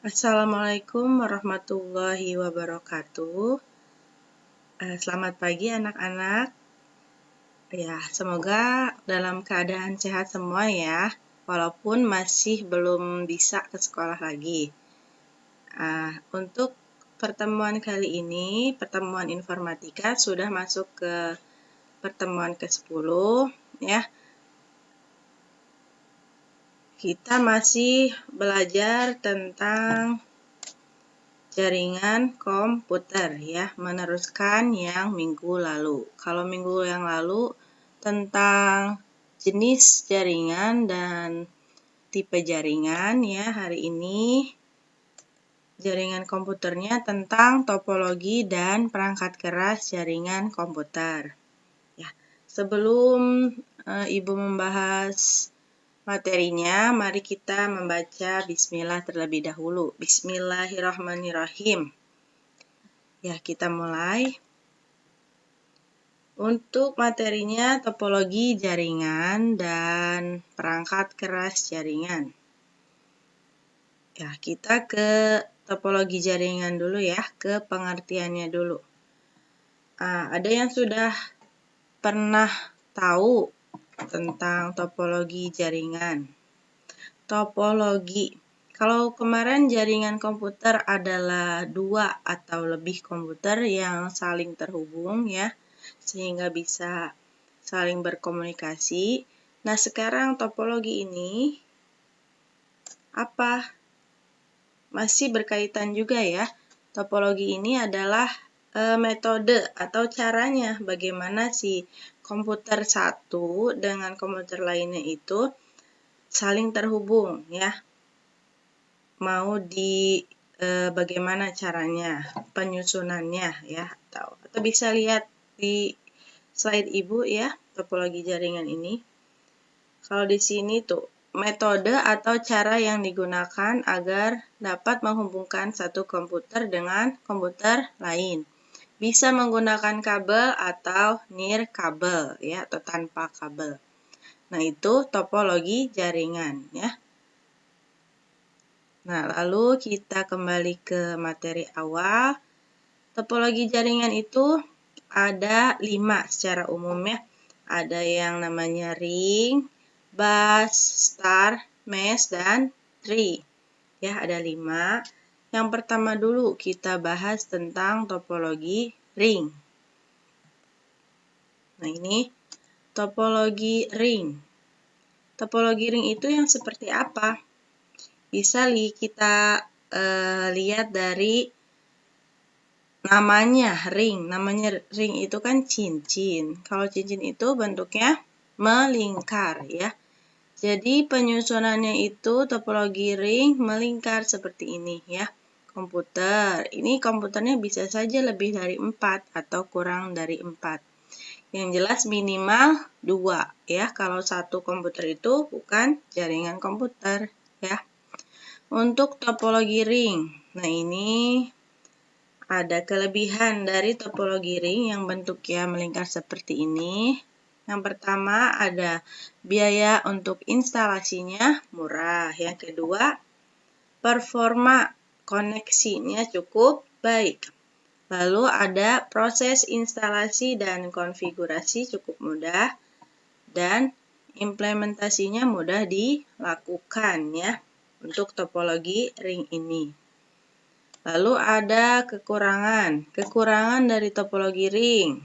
Assalamualaikum warahmatullahi wabarakatuh. Selamat pagi anak-anak. Ya, semoga dalam keadaan sehat semua ya, walaupun masih belum bisa ke sekolah lagi. Untuk pertemuan kali ini, pertemuan informatika sudah masuk ke pertemuan ke-10 ya. Kita masih belajar tentang jaringan komputer ya, meneruskan yang minggu lalu. Kalau minggu yang lalu tentang jenis jaringan dan tipe jaringan ya, hari ini jaringan komputernya tentang topologi dan perangkat keras jaringan komputer. Ya, sebelum Ibu membahas materinya, mari kita membaca bismillah terlebih dahulu. Bismillahirrahmanirrahim. Ya, kita mulai. Untuk materinya topologi jaringan dan perangkat keras jaringan. Ya, kita ke topologi jaringan dulu ya, ke pengertiannya dulu. Ada yang sudah pernah tahu tentang topologi jaringan? Topologi. Kalau kemarin jaringan komputer adalah 2 atau lebih komputer yang saling terhubung ya, sehingga bisa saling berkomunikasi. Nah, sekarang topologi ini apa? Masih berkaitan juga ya. Topologi ini adalah metode atau caranya bagaimana si komputer satu dengan komputer lainnya itu saling terhubung ya. Mau bagaimana caranya, penyusunannya ya, atau bisa lihat di slide Ibu ya, topologi jaringan ini. Kalau di sini tuh metode atau cara yang digunakan agar dapat menghubungkan satu komputer dengan komputer lain. Bisa menggunakan kabel atau nirkabel ya, atau tanpa kabel. Nah, itu topologi jaringan ya. Nah, lalu kita kembali ke materi awal. Topologi jaringan itu ada 5 secara umum ya. Ada yang namanya ring, bus, star, mesh, dan tree. Ya, ada 5. Yang pertama dulu kita bahas tentang topologi ring. Nah, ini topologi ring. Topologi ring itu yang seperti apa? Bisa kita lihat dari namanya ring. Namanya ring itu kan cincin. Kalau cincin itu bentuknya melingkar ya. Jadi penyusunannya itu topologi ring melingkar seperti ini ya. Komputer. Ini komputernya bisa saja lebih dari 4 atau kurang dari 4. Yang jelas minimal 2 ya. Kalau satu komputer itu bukan jaringan komputer ya. Untuk topologi ring. Nah, ini ada kelebihan dari topologi ring yang bentuknya melingkar seperti ini. Yang pertama ada biaya untuk instalasinya murah. Yang kedua, performa koneksinya cukup baik. Lalu ada proses instalasi dan konfigurasi cukup mudah dan implementasinya mudah dilakukan ya untuk topologi ring ini. Lalu ada kekurangan. Kekurangan dari topologi ring.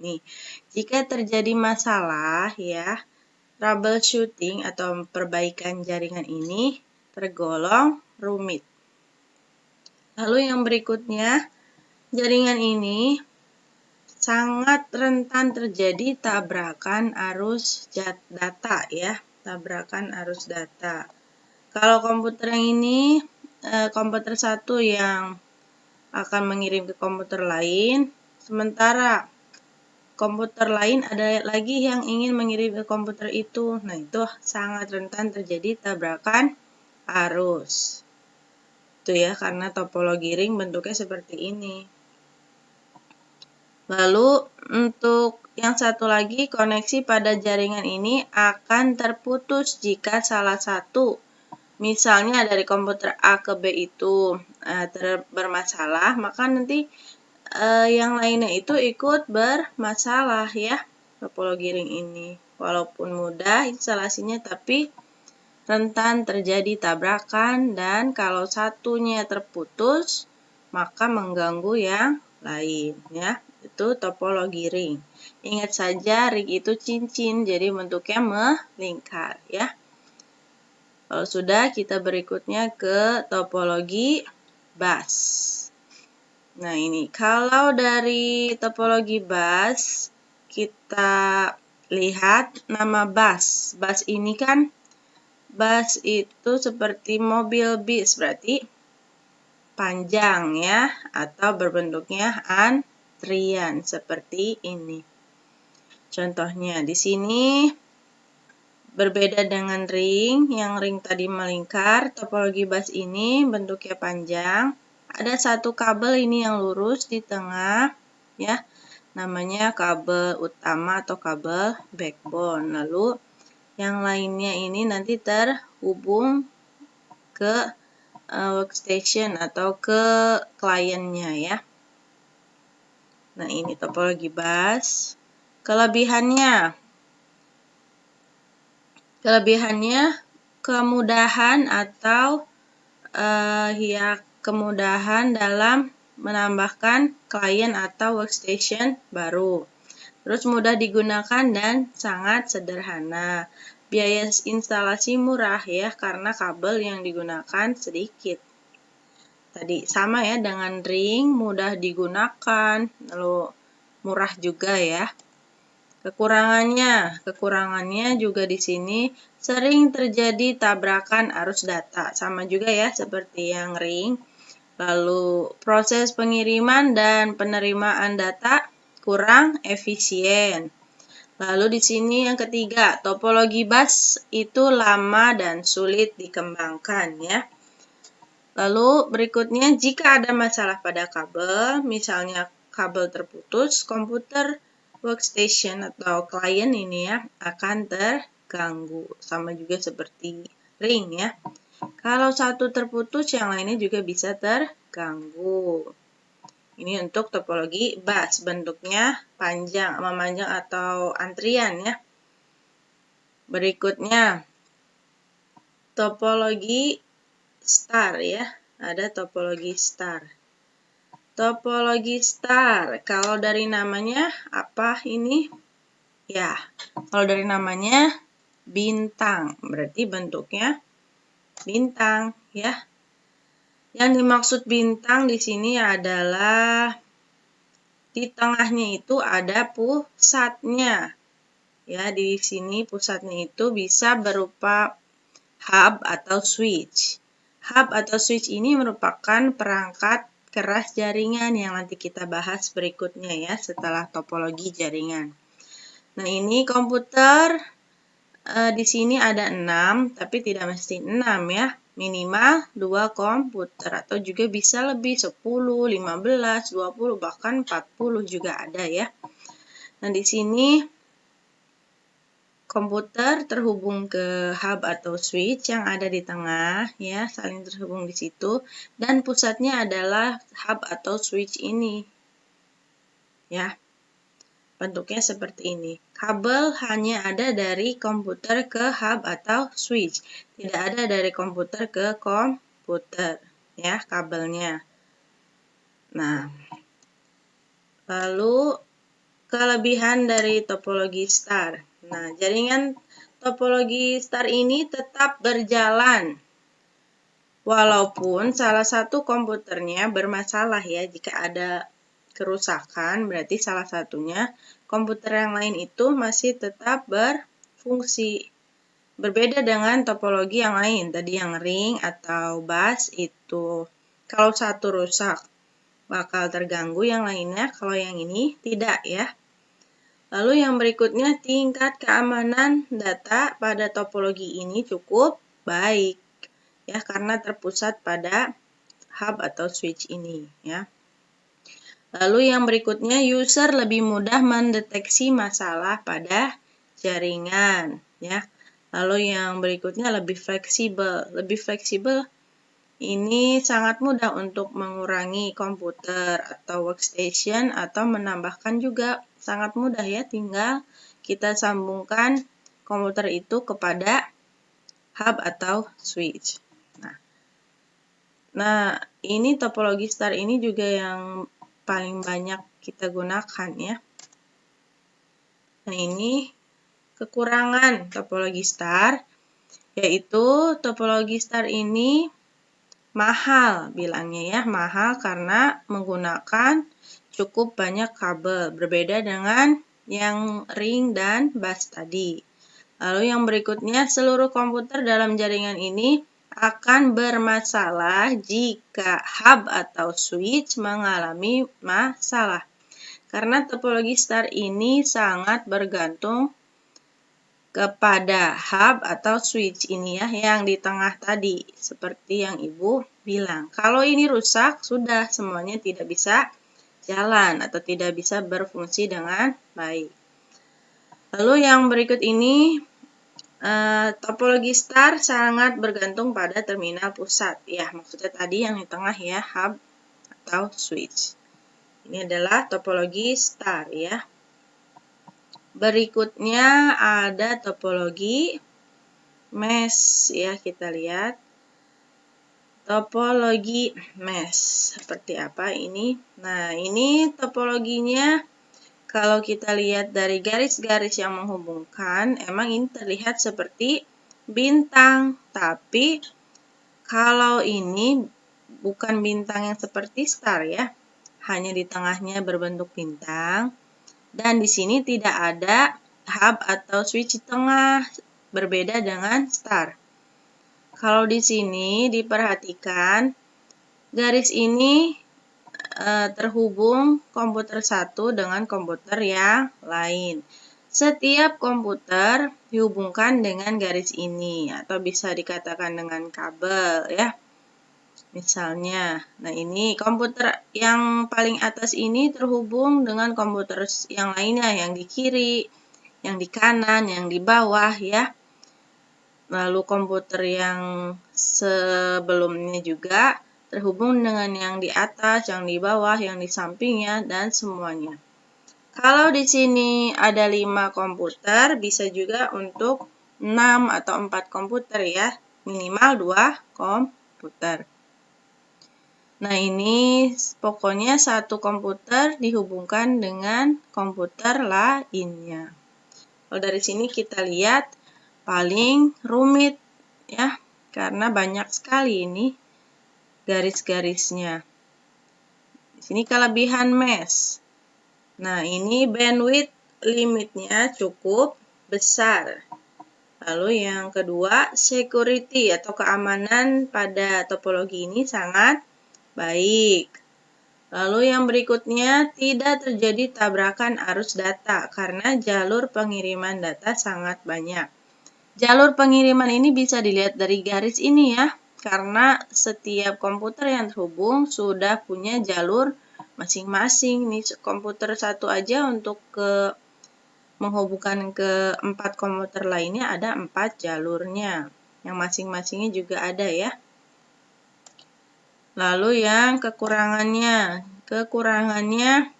Nih, jika terjadi masalah ya, troubleshooting atau perbaikan jaringan ini tergolong rumit. Lalu yang berikutnya, jaringan ini sangat rentan terjadi tabrakan arus data ya, tabrakan arus data. Kalau komputer yang ini komputer satu yang akan mengirim ke komputer lain, sementara komputer lain ada lagi yang ingin mengirim ke komputer itu. Nah, itu sangat rentan terjadi tabrakan arus. Itu ya, karena topologi ring bentuknya seperti ini. Lalu untuk yang satu lagi, koneksi pada jaringan ini akan terputus jika salah satu misalnya dari komputer A ke B itu bermasalah, maka nanti yang lainnya itu ikut bermasalah ya, topologi ring ini. Walaupun mudah instalasinya, tapi rentan terjadi tabrakan, dan kalau satunya terputus, maka mengganggu yang lain ya. Itu topologi ring. Ingat saja ring itu cincin, jadi bentuknya melingkar ya. Kalau sudah, kita berikutnya ke topologi bus. Nah ini, kalau dari topologi bus, kita lihat nama bus. Bus ini kan, bus itu seperti mobil bis, berarti panjang ya, atau berbentuknya antrian seperti ini. Contohnya di sini berbeda dengan ring, yang ring tadi melingkar, topologi bus ini bentuknya panjang. Ada satu kabel ini yang lurus di tengah ya, namanya kabel utama atau kabel backbone. Lalu yang lainnya ini nanti terhubung ke workstation atau ke kliennya ya. Nah ini topologi bus. Kelebihannya kemudahan atau kemudahan dalam menambahkan klien atau workstation baru. Terus mudah digunakan dan sangat sederhana. Biaya instalasi murah ya, karena kabel yang digunakan sedikit. Tadi sama ya dengan ring, mudah digunakan, lalu murah juga ya. Kekurangannya juga di sini sering terjadi tabrakan arus data, sama juga ya seperti yang ring. Lalu proses pengiriman dan penerimaan data kurang efisien. Lalu di sini yang ketiga, topologi bus itu lama dan sulit dikembangkan ya. Lalu berikutnya, jika ada masalah pada kabel, misalnya kabel terputus, komputer workstation atau klien ini ya akan terganggu, sama juga seperti ring ya. Kalau satu terputus, yang lainnya juga bisa terganggu. Ini untuk topologi bus, bentuknya panjang, memanjang atau antrian ya. Berikutnya topologi star ya, ada topologi star. Topologi star, kalau dari namanya apa ini? Ya, kalau dari namanya bintang, berarti bentuknya bintang ya. Yang dimaksud bintang di sini adalah di tengahnya itu ada pusatnya. Ya, di sini pusatnya itu bisa berupa hub atau switch. Hub atau switch ini merupakan perangkat keras jaringan yang nanti kita bahas berikutnya ya, setelah topologi jaringan. Nah, ini komputer di sini ada 6, tapi tidak mesti 6 ya. Minimal 2 komputer, atau juga bisa lebih 10, 15, 20, bahkan 40 juga ada ya. Nah, di sini komputer terhubung ke hub atau switch yang ada di tengah ya, saling terhubung di situ, dan pusatnya adalah hub atau switch ini ya. Bentuknya seperti ini. Kabel hanya ada dari komputer ke hub atau switch, tidak ada dari komputer ke komputer ya kabelnya. Nah, lalu kelebihan dari topologi star. Nah, jaringan topologi star ini tetap berjalan walaupun salah satu komputernya bermasalah ya. Jika ada kerusakan, berarti salah satunya komputer yang lain itu masih tetap berfungsi. Berbeda dengan topologi yang lain, tadi yang ring atau bus itu kalau satu rusak bakal terganggu yang lainnya, kalau yang ini tidak ya. Lalu yang berikutnya, tingkat keamanan data pada topologi ini cukup baik ya, karena terpusat pada hub atau switch ini ya. Lalu yang berikutnya, user lebih mudah mendeteksi masalah pada jaringan ya. Lalu yang berikutnya lebih fleksibel. Lebih fleksibel ini sangat mudah untuk mengurangi komputer atau workstation atau menambahkan juga sangat mudah ya, tinggal kita sambungkan komputer itu kepada hub atau switch. Nah, ini topologi star ini juga yang paling banyak kita gunakan ya. Nah, ini kekurangan topologi star, yaitu topologi star ini mahal bilangnya ya, mahal karena menggunakan cukup banyak kabel, berbeda dengan yang ring dan bus tadi. Lalu yang berikutnya, seluruh komputer dalam jaringan ini akan bermasalah jika hub atau switch mengalami masalah. Karena topologi star ini sangat bergantung kepada hub atau switch ini ya, yang di tengah tadi, seperti yang Ibu bilang. Kalau ini rusak, sudah semuanya tidak bisa jalan atau tidak bisa berfungsi dengan baik. Lalu yang berikut ini, topologi star sangat bergantung pada terminal pusat. Ya, maksudnya tadi yang di tengah ya, hub atau switch. Ini adalah topologi star ya. Berikutnya ada topologi mesh ya, kita lihat. Topologi mesh seperti apa ini? Nah, ini topologinya kalau kita lihat dari garis-garis yang menghubungkan, emang ini terlihat seperti bintang, tapi kalau ini bukan bintang yang seperti star ya, hanya di tengahnya berbentuk bintang, dan di sini tidak ada hub atau switch di tengah, berbeda dengan star. Kalau di sini diperhatikan, garis ini terhubung komputer satu dengan komputer yang lain. Setiap komputer dihubungkan dengan garis ini, atau bisa dikatakan dengan kabel ya. Misalnya, nah ini komputer yang paling atas ini terhubung dengan komputer yang lainnya, yang di kiri, yang di kanan, yang di bawah ya. Lalu komputer yang sebelumnya juga terhubung dengan yang di atas, yang di bawah, yang di sampingnya, dan semuanya. Kalau di sini ada 5 komputer, bisa juga untuk 6 atau 4 komputer ya, minimal 2 komputer. Nah, ini pokoknya satu komputer dihubungkan dengan komputer lainnya. Kalau dari sini kita lihat paling rumit ya, karena banyak sekali ini garis-garisnya. Di sini kelebihan mesh. Nah, ini bandwidth limitnya cukup besar. Lalu yang kedua, security atau keamanan pada topologi ini sangat baik. Lalu yang berikutnya, tidak terjadi tabrakan arus data karena jalur pengiriman data sangat banyak. Jalur pengiriman ini bisa dilihat dari garis ini ya, karena setiap komputer yang terhubung sudah punya jalur masing-masing. Nih komputer satu aja untuk menghubungkan ke 4 komputer lainnya ada 4 jalurnya, yang masing-masingnya juga ada ya. Lalu yang kekurangannya. Kekurangannya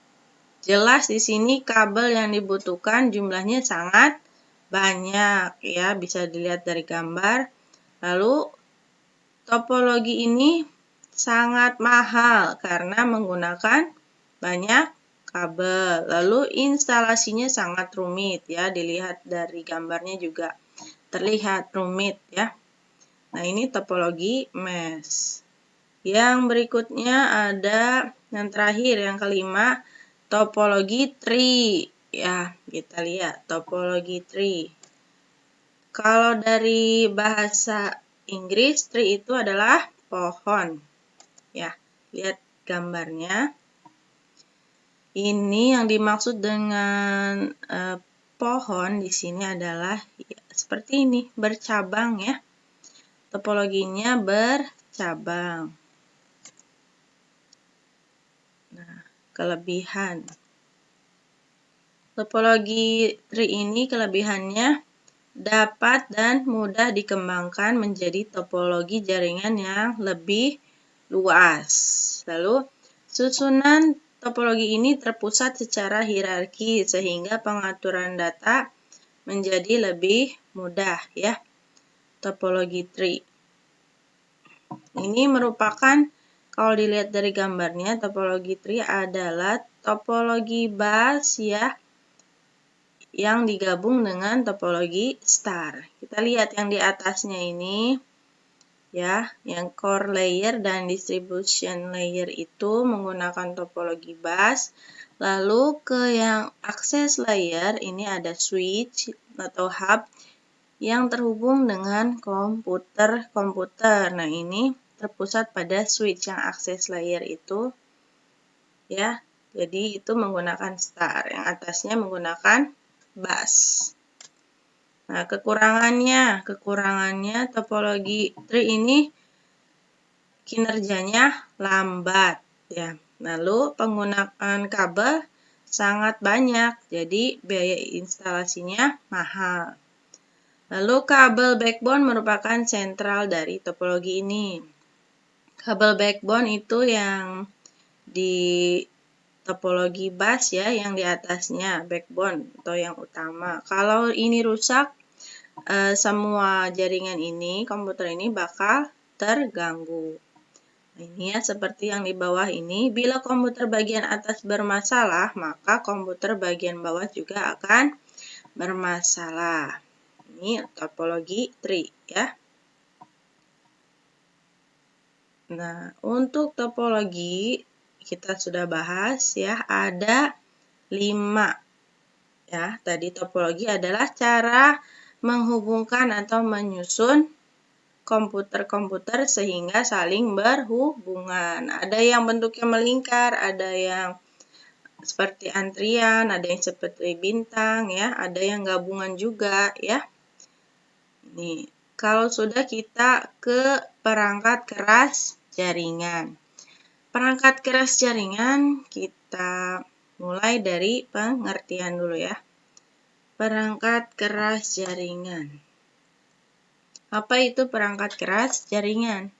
jelas di sini kabel yang dibutuhkan jumlahnya sangat banyak ya, bisa dilihat dari gambar. Lalu topologi ini sangat mahal karena menggunakan banyak kabel. Lalu instalasinya sangat rumit ya, dilihat dari gambarnya juga terlihat rumit ya. Nah, ini topologi mesh. Yang berikutnya ada yang terakhir, yang kelima, topologi tree. Ya, kita lihat topologi tree. Kalau dari bahasa Inggris, tree itu adalah pohon. Ya, lihat gambarnya. Ini yang dimaksud dengan pohon di sini adalah ya, seperti ini, bercabang ya. Topologinya bercabang. Nah, kelebihan. Topologi tree ini kelebihannya dapat dan mudah dikembangkan menjadi topologi jaringan yang lebih luas. Lalu, susunan topologi ini terpusat secara hierarki sehingga pengaturan data menjadi lebih mudah ya. Topologi tree. Ini merupakan, kalau dilihat dari gambarnya, topologi tree adalah topologi bus ya yang digabung dengan topologi star. Kita lihat yang di atasnya ini ya, yang core layer dan distribution layer itu menggunakan topologi bus. Lalu ke yang access layer ini ada switch atau hub yang terhubung dengan komputer. Nah, ini terpusat pada switch yang access layer itu ya. Jadi itu menggunakan star, yang atasnya menggunakan bus. Nah, kekurangannya topologi tree ini kinerjanya lambat ya. Lalu penggunaan kabel sangat banyak, jadi biaya instalasinya mahal. Lalu kabel backbone merupakan sentral dari topologi ini. Kabel backbone itu yang di topologi bus ya, yang di atasnya backbone atau yang utama. Kalau ini rusak, semua jaringan ini, komputer ini bakal terganggu. Nah, ini ya seperti yang di bawah ini. Bila komputer bagian atas bermasalah, maka komputer bagian bawah juga akan bermasalah. Ini topologi tree ya. Nah, untuk topologi kita sudah bahas ya, ada 5 ya. Tadi topologi adalah cara menghubungkan atau menyusun komputer-komputer sehingga saling berhubungan. Ada yang bentuknya melingkar, ada yang seperti antrian, ada yang seperti bintang ya, ada yang gabungan juga ya. Nih, kalau sudah kita ke perangkat keras jaringan. Perangkat keras jaringan kita mulai dari pengertian dulu ya. Perangkat keras jaringan. Apa itu perangkat keras jaringan?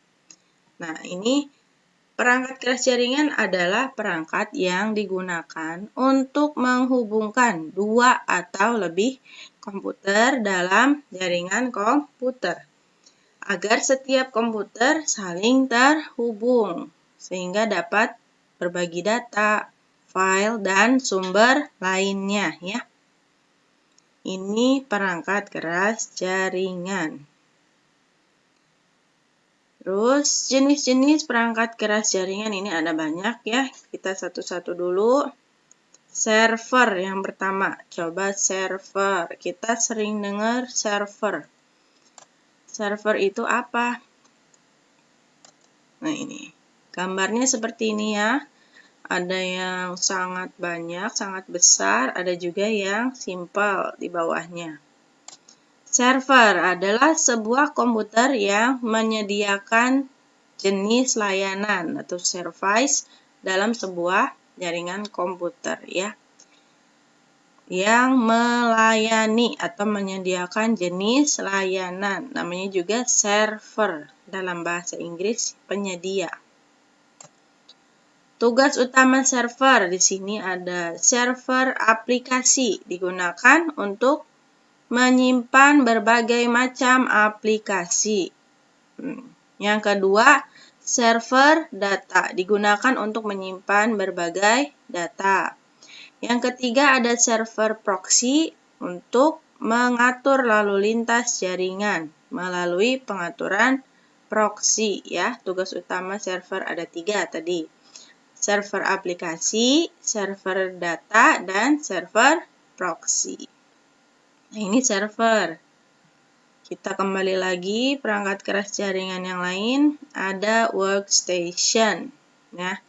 Nah, ini perangkat keras jaringan adalah perangkat yang digunakan untuk menghubungkan 2 atau lebih komputer dalam jaringan komputer, agar setiap komputer saling terhubung, sehingga dapat berbagi data, file, dan sumber lainnya ya. Ini perangkat keras jaringan. Terus jenis-jenis perangkat keras jaringan ini ada banyak ya. Kita satu-satu dulu. Server yang pertama. Coba server. Kita sering dengar server. Server itu apa? Nah, ini. Gambarnya seperti ini ya. Ada yang sangat banyak, sangat besar, ada juga yang simple di bawahnya. Server adalah sebuah komputer yang menyediakan jenis layanan atau service dalam sebuah jaringan komputer ya, yang melayani atau menyediakan jenis layanan, namanya juga server dalam bahasa Inggris, penyedia. Tugas utama server di sini ada server aplikasi, digunakan untuk menyimpan berbagai macam aplikasi. Yang kedua, server data, digunakan untuk menyimpan berbagai data. Yang ketiga ada server proxy, untuk mengatur lalu lintas jaringan melalui pengaturan proxy ya. Tugas utama server ada 3 tadi. Server aplikasi, server data, dan server proxy. Nah, ini server. Kita kembali lagi perangkat keras jaringan yang lain, ada workstation. Ya.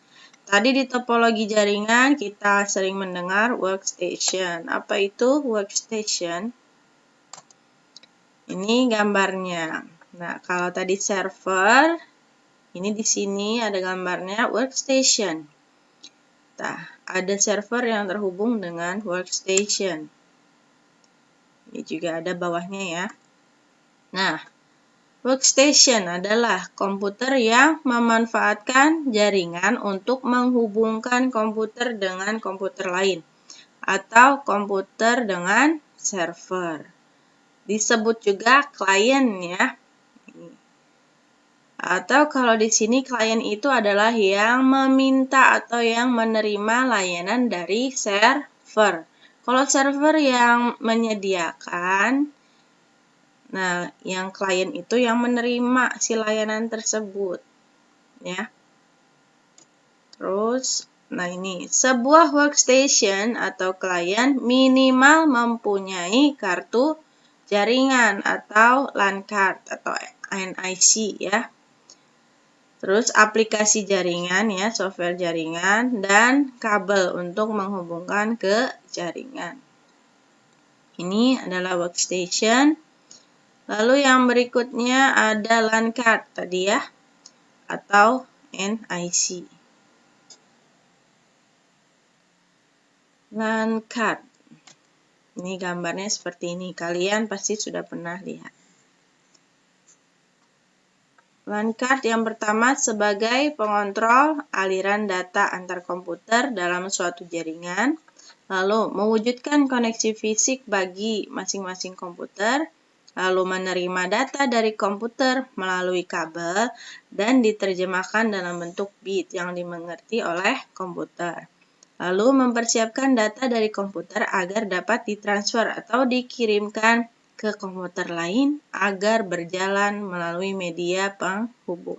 Tadi di topologi jaringan kita sering mendengar workstation. Apa itu workstation? Ini gambarnya. Nah, kalau tadi server, ini di sini ada gambarnya workstation. Nah, ada server yang terhubung dengan workstation. Ini juga ada bawahnya ya. Nah, workstation adalah komputer yang memanfaatkan jaringan untuk menghubungkan komputer dengan komputer lain atau komputer dengan server. Disebut juga klien ya. Atau kalau di sini klien itu adalah yang meminta atau yang menerima layanan dari server. Kalau server yang menyediakan, nah yang klien itu yang menerima si layanan tersebut, ya. Terus, nah ini sebuah workstation atau klien minimal mempunyai kartu jaringan atau LAN card atau NIC ya. Terus aplikasi jaringan ya, software jaringan, dan kabel untuk menghubungkan ke jaringan. Ini adalah workstation. Lalu yang berikutnya ada LAN card tadi ya, atau NIC. LAN card. Ini gambarnya seperti ini. Kalian pasti sudah pernah lihat. LAN card yang pertama sebagai pengontrol aliran data antar komputer dalam suatu jaringan, lalu mewujudkan koneksi fisik bagi masing-masing komputer, lalu menerima data dari komputer melalui kabel dan diterjemahkan dalam bentuk bit yang dimengerti oleh komputer. Lalu mempersiapkan data dari komputer agar dapat ditransfer atau dikirimkan ke komputer lain agar berjalan melalui media penghubung.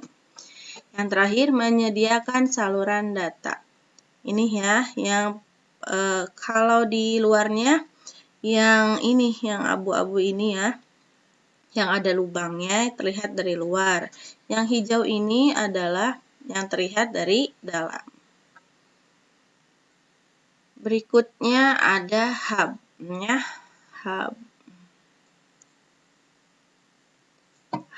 Yang terakhir, menyediakan saluran data. Ini ya, yang kalau di luarnya, yang ini, yang abu-abu ini ya, yang ada lubangnya terlihat dari luar. Yang hijau ini adalah yang terlihat dari dalam. Berikutnya ada hub-nya, hub.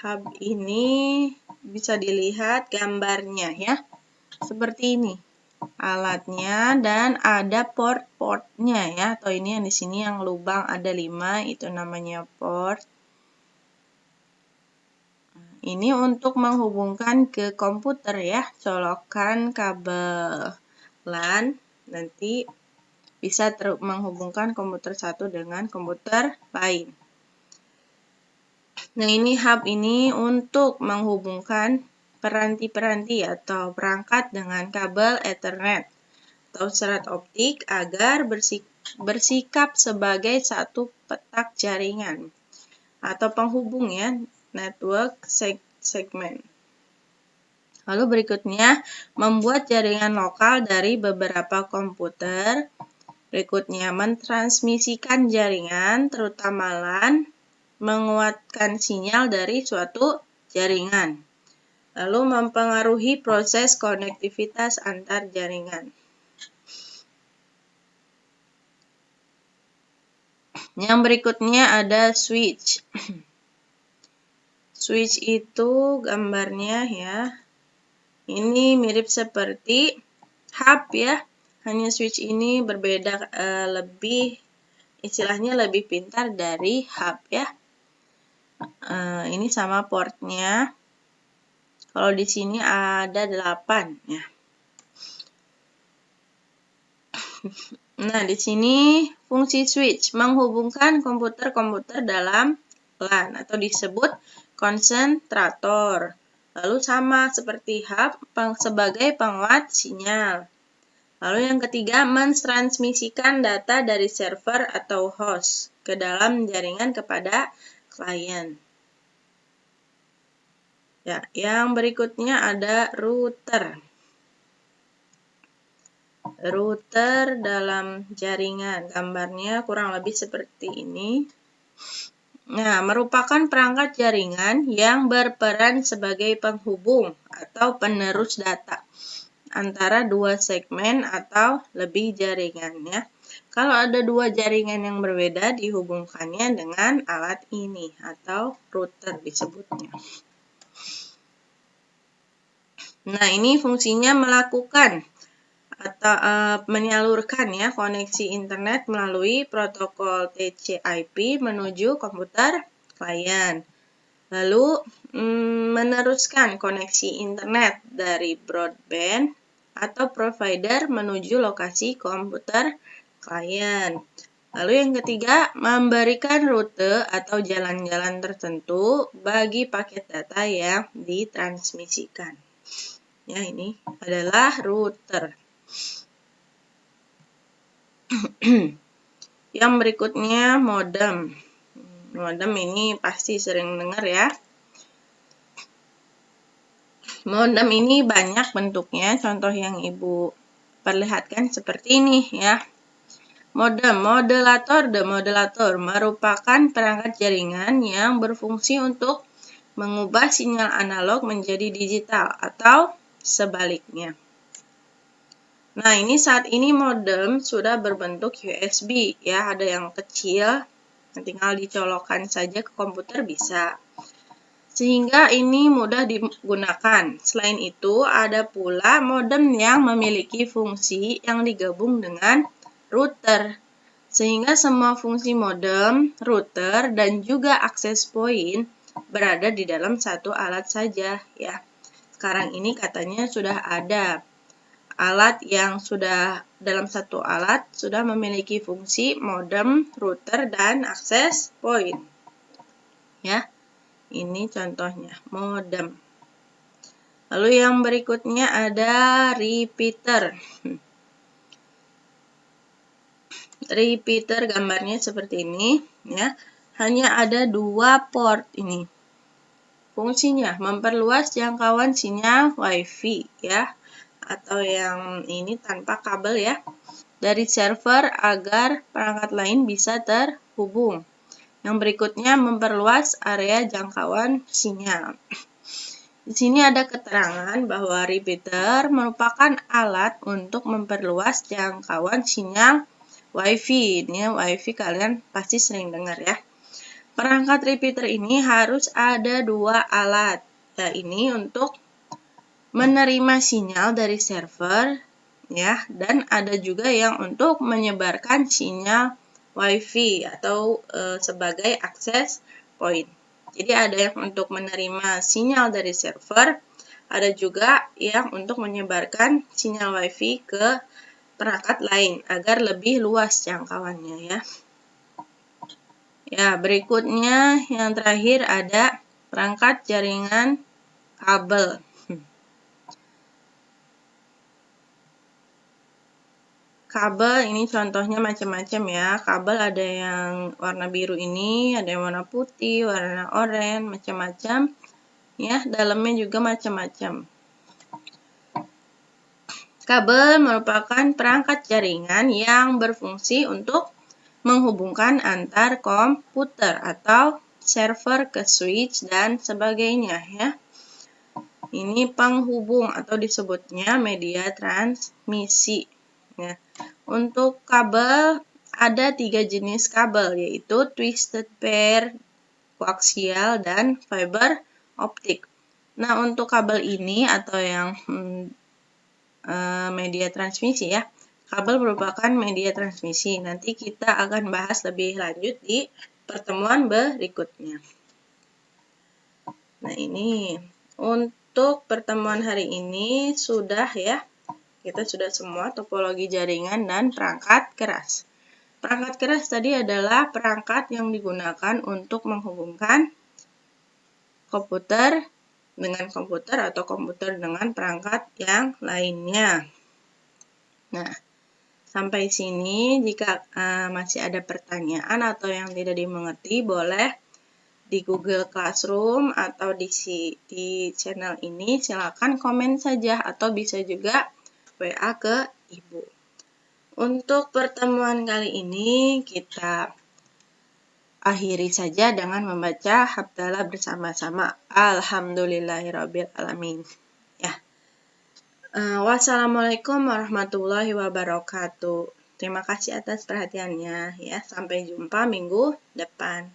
Hub ini bisa dilihat gambarnya ya, seperti ini alatnya dan ada port-portnya ya, atau ini yang di sini yang lubang ada 5 itu namanya port. Ini untuk menghubungkan ke komputer ya, colokan kabel LAN nanti bisa menghubungkan komputer satu dengan komputer lain. Nah, ini hub ini untuk menghubungkan peranti-peranti atau perangkat dengan kabel Ethernet atau serat optik agar bersikap sebagai satu petak jaringan atau penghubung ya, network segment. Lalu berikutnya, membuat jaringan lokal dari beberapa komputer. Berikutnya, mentransmisikan jaringan, terutama LAN, menguatkan sinyal dari suatu jaringan, lalu mempengaruhi proses konektivitas antar jaringan. Yang berikutnya ada switch. Switch itu gambarnya ya, ini mirip seperti hub ya, hanya switch ini berbeda, istilahnya lebih pintar dari hub ya. Ini sama portnya. Kalau di sini ada 8 ya. Nah, di sini fungsi switch menghubungkan komputer-komputer dalam LAN atau disebut konsentrator. Lalu sama seperti hub sebagai penguat sinyal. Lalu yang ketiga, mentransmisikan data dari server atau host ke dalam jaringan kepada klien. Ya, yang berikutnya ada router. Router dalam jaringan, gambarnya kurang lebih seperti ini. Nah, merupakan perangkat jaringan yang berperan sebagai penghubung atau penerus data antara dua segmen atau lebih jaringannya. Kalau ada dua jaringan yang berbeda, dihubungkannya dengan alat ini atau router disebutnya. Nah, ini fungsinya melakukan atau menyalurkan ya koneksi internet melalui protokol TCP/IP menuju komputer klien. Lalu meneruskan koneksi internet dari broadband atau provider menuju lokasi komputer klien. Lalu yang ketiga, memberikan rute atau jalan-jalan tertentu bagi paket data yang ditransmisikan. Ya, ini adalah router. Yang berikutnya modem. Modem ini pasti sering dengar ya. Modem ini banyak bentuknya, contoh yang Ibu perlihatkan seperti ini ya. Modem, demodulator merupakan perangkat jaringan yang berfungsi untuk mengubah sinyal analog menjadi digital atau sebaliknya. Nah, ini saat ini modem sudah berbentuk USB ya, ada yang kecil, tinggal dicolokkan saja ke komputer bisa. Sehingga ini mudah digunakan. Selain itu, ada pula modem yang memiliki fungsi yang digabung dengan router. Sehingga semua fungsi modem, router, dan juga akses point berada di dalam satu alat saja ya. Sekarang ini katanya sudah ada alat yang sudah dalam satu alat sudah memiliki fungsi modem, router, dan akses point. Ya. Ini contohnya modem. Lalu yang berikutnya ada repeater. Repeater gambarnya seperti ini ya. Hanya ada 2 port ini. Fungsinya memperluas jangkauan sinyal WiFi ya, atau yang ini tanpa kabel ya, dari server agar perangkat lain bisa terhubung. Yang berikutnya memperluas area jangkauan sinyal. Di sini ada keterangan bahwa repeater merupakan alat untuk memperluas jangkauan sinyal WiFi. Ini WiFi kalian pasti sering dengar ya. Perangkat repeater ini harus ada 2 alat. Ya, ini untuk menerima sinyal dari server ya, dan ada juga yang untuk menyebarkan sinyal WiFi atau sebagai akses point. Jadi ada yang untuk menerima sinyal dari server, ada juga yang untuk menyebarkan sinyal WiFi ke perangkat lain agar lebih luas jangkauannya ya. Ya, berikutnya yang terakhir ada perangkat jaringan kabel. Kabel ini contohnya macam-macam ya. Kabel ada yang warna biru ini, ada yang warna putih, warna oranye, macam-macam. Ya, dalamnya juga macam-macam. Kabel merupakan perangkat jaringan yang berfungsi untuk menghubungkan antar komputer atau server ke switch dan sebagainya ya. Ini penghubung atau disebutnya media transmisi. Ya. Untuk kabel ada 3 jenis kabel, yaitu twisted pair, koaksial, dan fiber optik. Nah, untuk kabel ini atau yang media transmisi ya, kabel merupakan media transmisi. Nanti kita akan bahas lebih lanjut di pertemuan berikutnya. Nah, ini untuk pertemuan hari ini sudah ya. Kita sudah semua topologi jaringan dan perangkat keras. Perangkat keras tadi adalah perangkat yang digunakan untuk menghubungkan komputer dengan komputer atau komputer dengan perangkat yang lainnya. Nah, sampai sini jika masih ada pertanyaan atau yang tidak dimengerti boleh di Google Classroom atau di channel ini silakan komen saja atau bisa juga WA ke Ibu. Untuk pertemuan kali ini kita akhiri saja dengan membaca Hamdalah bersama-sama. Alhamdulillahirabbil alamin. Ya. Wassalamualaikum warahmatullahi wabarakatuh. Terima kasih atas perhatiannya ya. Sampai jumpa minggu depan.